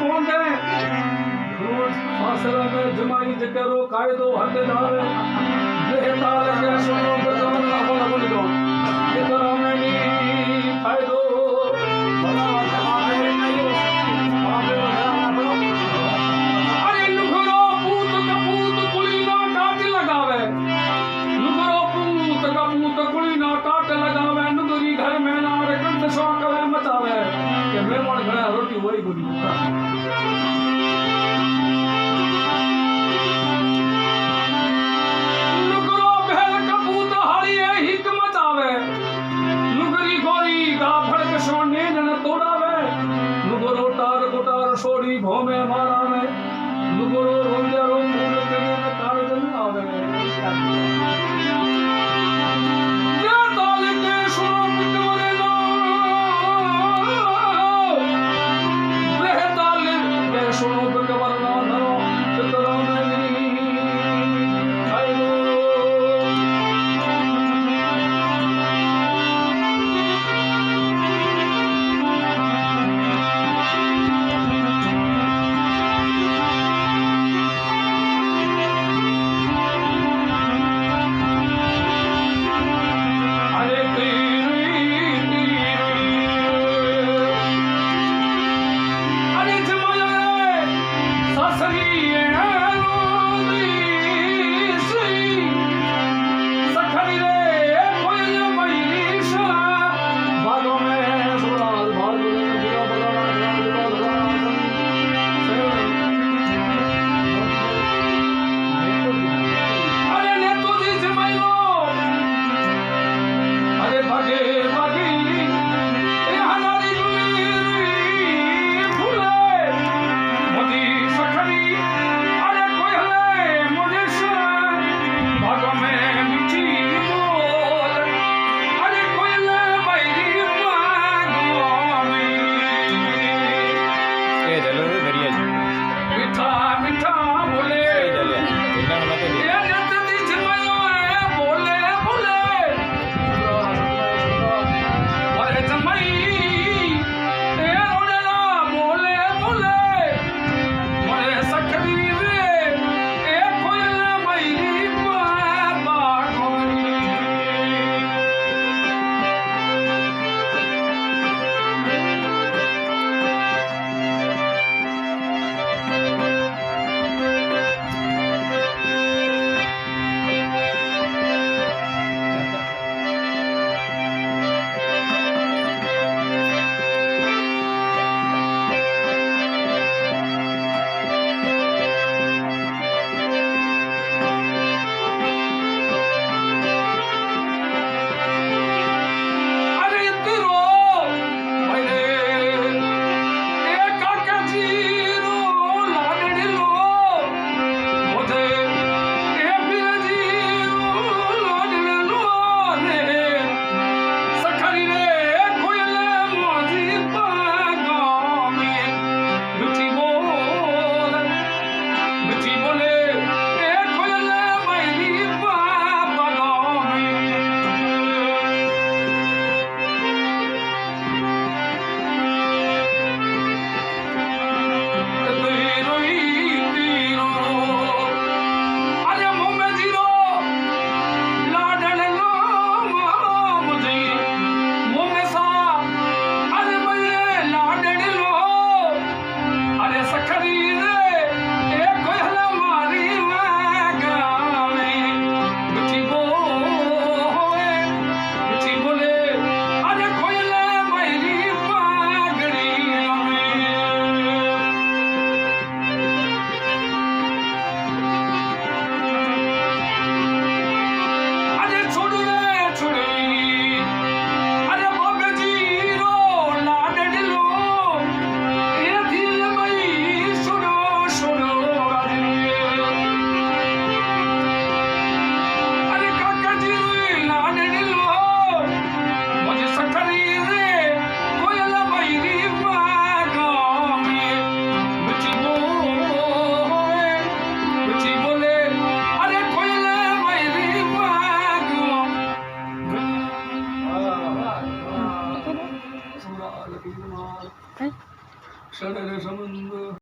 मोंदे फासला में जमाई जकरो कायदो हकदार बेहतार के सुनो बदन अपन अपन दो इधर में फायदो बड़ा जमाने नहीं अरे लुखरो पूत कपूत कुली ना काट लगावे लुखरो पूत कपूत कुली ना काट लगावे नुगरी घर में ना रे कंठ सो कले मचावे के मेहमान घरा रोटी वही गुडी लुखरो भेल कपूत हरिए हिक मचावे लुगरी गोरी गा भड़क सो नींद न तोड़ावे लुखरो टार कोटार सोड़ी भोमे मारावे लुखरो रोंदेरो मूड करे न कारज न आवे जे ताल के सुनो पितवरे लो बेहताल के सुनो पितवरे लो नरो पितरो में खाइलो સંબંધ